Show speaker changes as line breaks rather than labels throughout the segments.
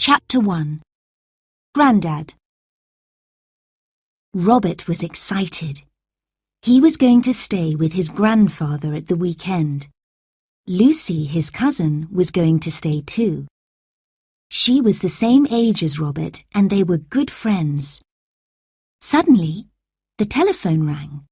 Chapter 1. Grandad. Robert was excited. He was going to stay with his grandfather at the weekend. Lucy, his cousin, was going to stay too. She was the same age as Robert and they were good friends. Suddenly, the telephone rang.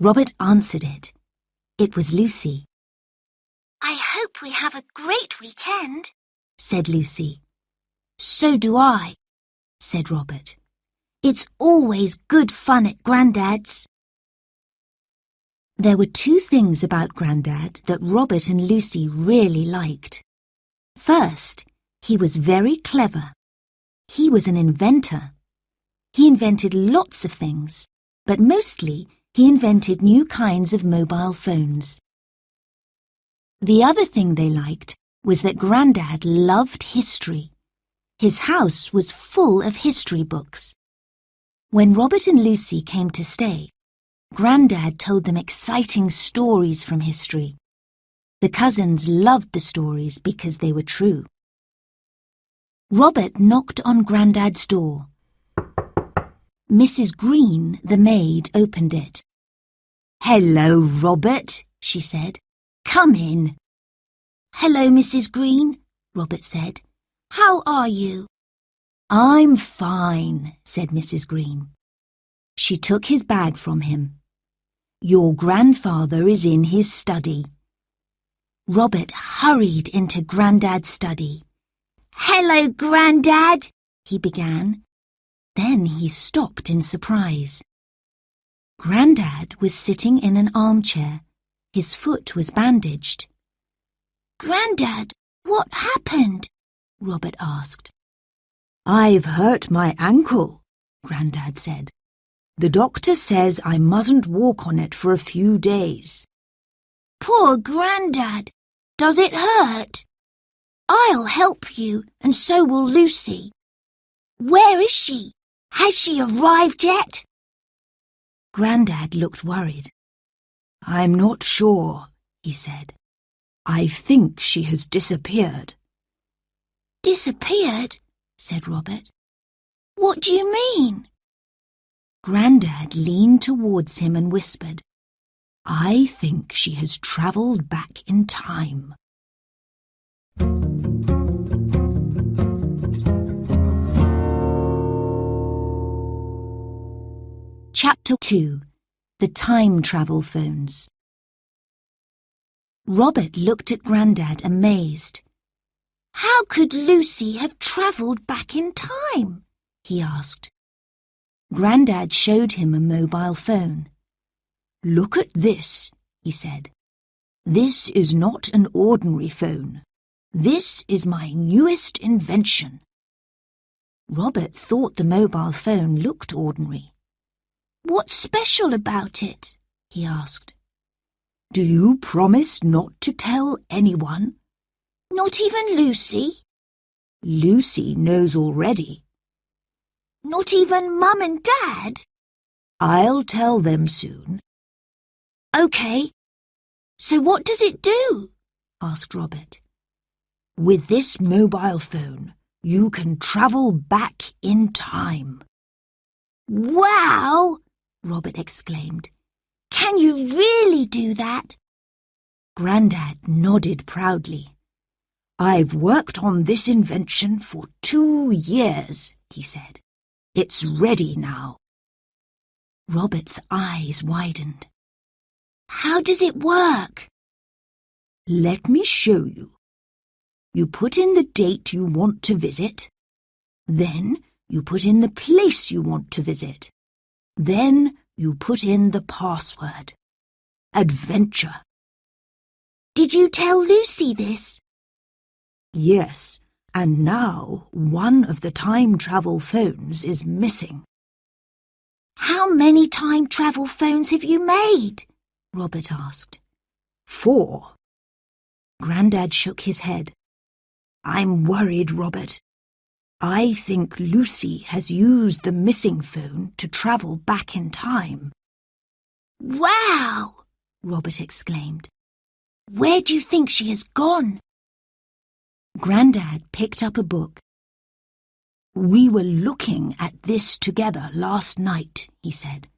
Robert answered it. It was Lucy.
"I hope we have a great weekend,"
said Lucy.
"So do I,"
said Robert.
"It's always good fun at Grandad's."
There were two things about Grandad that Robert and Lucy really liked. First, he was very clever. He was an inventor. He invented lots of things, but mostly he invented new kinds of mobile phones. The other thing they liked was that Grandad loved history. His house was full of history books. When Robert and Lucy came to stay, Grandad told them exciting stories from history. The cousins loved the stories because they were true. Robert knocked on Grandad's door. Mrs. Green, the maid, opened it.
"Hello, Robert," she said. "Come in." "Hello, Mrs. Green," Robert said. "How are you?"
"I'm fine," said Mrs. Green. She took his bag from him. "Your grandfather is in his study." Robert hurried into Grandad's study.
"Hello, Grandad," he began.
Then he stopped in surprise. Grandad was sitting in an armchair. His foot was bandaged.
"Grandad, what happened?"
Robert asked.
"I've hurt my ankle," Grandad said. "The doctor says I mustn't walk on it for a few days."
"Poor Grandad. Does it hurt?" "I'll help you, and so will Lucy." "Where is she? Has she arrived yet?"
Grandad looked worried.
"I'm not sure," he said. "I think she has disappeared."
"Disappeared?" said Robert. "What do you mean?"
Grandad leaned towards him and whispered,
"I think she has travelled back in time."
Chapter 2. The Time Travel Phones. Robert looked at Grandad amazed.
"How could Lucy have travelled back in time?" he asked.
Grandad showed him a mobile phone.
"Look at this," he said. "This is not an ordinary phone. This is my newest invention."
Robert thought the mobile phone looked ordinary.
"What's special about it?" he asked.
"Do you promise not to tell anyone?"
"Not even Lucy?"
"Lucy knows already."
"Not even Mum and Dad?"
"I'll tell them soon."
"OK. So what does it do?"
asked Robert.
"With this mobile phone, you can travel back in time."
"Wow!" Robert exclaimed. "Can you really do that?"
Grandad nodded proudly.
"I've worked on this invention for 2 years," he said. "It's ready now."
Robert's eyes widened.
"How does it work?"
"Let me show you. You put in the date you want to visit. Then you put in the place you want to visit. Then you put in the password. Adventure."
"Did you tell Lucy this?"
"Yes, and now one of the time travel phones is missing."
"How many time travel phones have you made?"
Robert asked.
4.
Grandad shook his head.
"I'm worried, Robert. I think Lucy has used the missing phone to travel back in time."
"Wow!"
Robert exclaimed.
Where do you think she has gone?
Grandad picked up a book. "We were looking at this together last night," he said.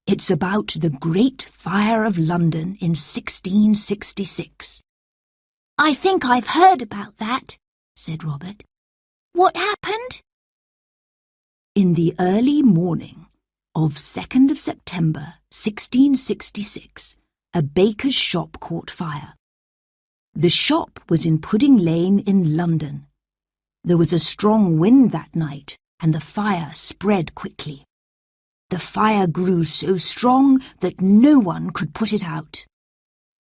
"It's about the Great Fire of London in 1666.
I think I've heard about that, said Robert. What happened?
In the early morning of 2nd of September 1666, a baker's shop caught fire. The shop was in Pudding Lane in London. There was a strong wind that night, and the fire spread quickly. The fire grew so strong that no one could put it out.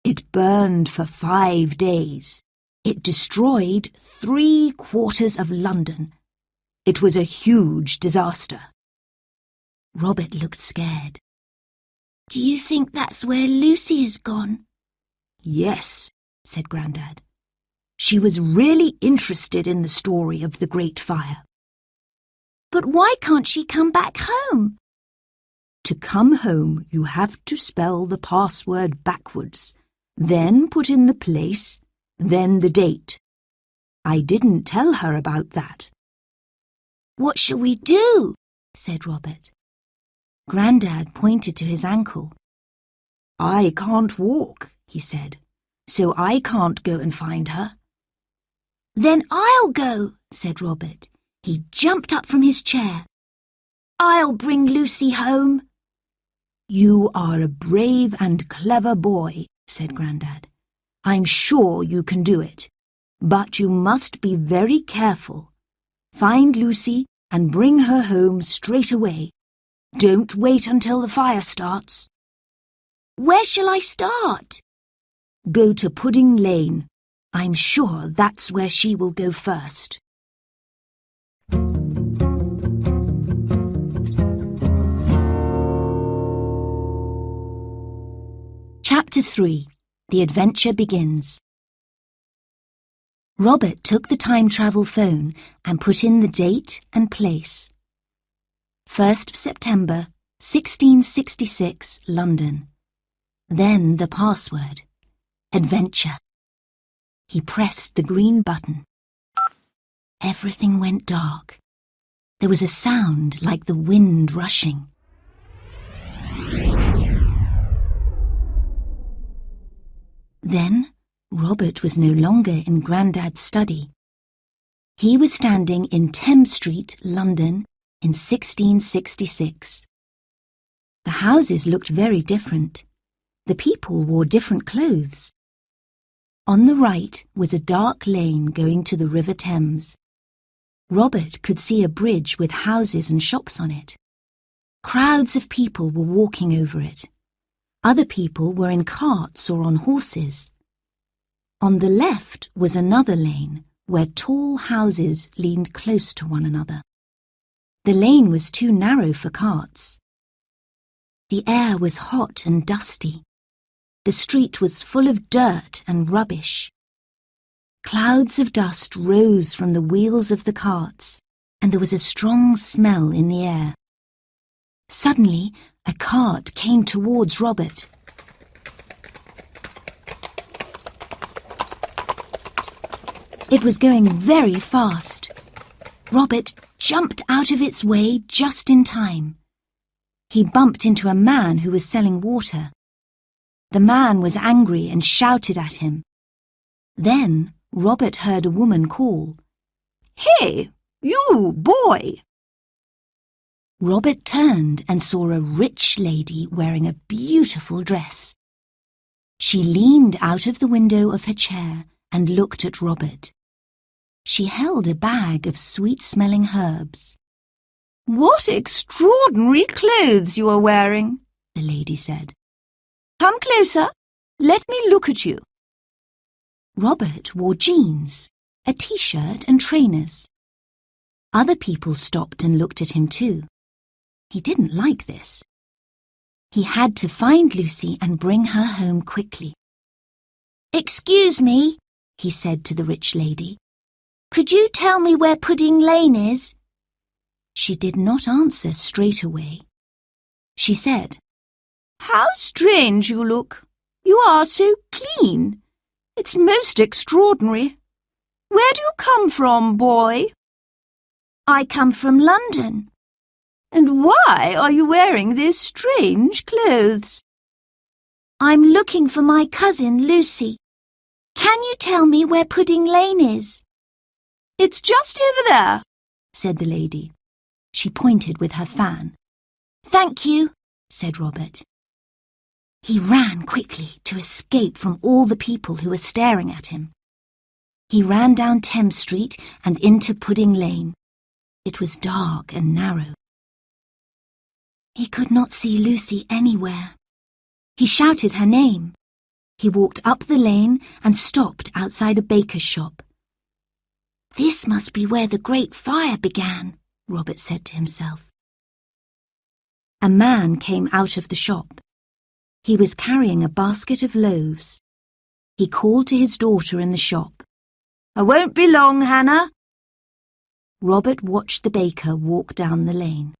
It burned for 5 days. It destroyed 3/4 of London. It was a huge disaster."
Robert looked scared.
Do you think that's where Lucy has gone?
"Yes," said Grandad. "She was really interested in the story of the Great Fire."
But why can't she come back home?
To come home, you have to spell the password backwards, then put in the place, then the date. I didn't tell her about that.
What shall we do? Said Robert.
Grandad pointed to his ankle.
"I can't walk," he said, "so I can't go and find her."
Then I'll go, said Robert. He jumped up from his chair. I'll bring Lucy home.
"You are a brave and clever boy," said Grandad. "I'm sure you can do it, but you must be very careful. Find Lucy and bring her home straight away. Don't wait until the fire starts."
Where shall I start?
"Go to Pudding Lane. I'm sure that's where she will go first."
Chapter 3. The Adventure Begins. Robert took the time travel phone and put in the date and place. 1st of September, 1666, London. Then the password. Adventure. He pressed the green button. Everything went dark. There was a sound like the wind rushing. Then Robert was no longer in Grandad's study. He was standing in Thames Street, London, in 1666. The houses looked very different. The people wore different clothes. On the right was a dark lane going to the River Thames. Robert could see a bridge with houses and shops on it. Crowds of people were walking over it. Other people were in carts or on horses. On the left was another lane where tall houses leaned close to one another. The lane was too narrow for carts. The air was hot and dusty. The street was full of dirt and rubbish. Clouds of dust rose from the wheels of the carts, and there was a strong smell in the air. Suddenly, a cart came towards Robert. It was going very fast. Robert jumped out of its way just in time. He bumped into a man who was selling water. The man was angry and shouted at him. Then Robert heard a woman call,
"Hey, you boy!"
Robert turned and saw a rich lady wearing a beautiful dress. She leaned out of the window of her chair and looked at Robert. She held a bag of sweet-smelling herbs.
"What extraordinary clothes you are wearing," the lady said. "Come closer. Let me look at you."
Robert wore jeans, a t-shirt and trainers. Other people stopped and looked at him too. He didn't like this. He had to find Lucy and bring her home quickly.
Excuse me, he said to the rich lady. Could you tell me where Pudding Lane is?
She did not answer straight away. She said,
"How strange you look. You are so clean. It's most extraordinary. Where do you come from, boy?
I come from London.
And why are you wearing these strange clothes?
I'm looking for my cousin, Lucy. Can you tell me where Pudding Lane is?
It's just over there,
said the lady. She pointed with her fan.
Thank you,
said Robert. He ran quickly to escape from all the people who were staring at him. He ran down Thames Street and into Pudding Lane. It was dark and narrow. He could not see Lucy anywhere. He shouted her name. He walked up the lane and stopped outside a baker's shop.
This must be where the Great Fire began,
Robert said to himself. A man came out of the shop. He was carrying a basket of loaves. He called to his daughter in the shop.
I won't be long, Hannah.
Robert watched the baker walk down the lane.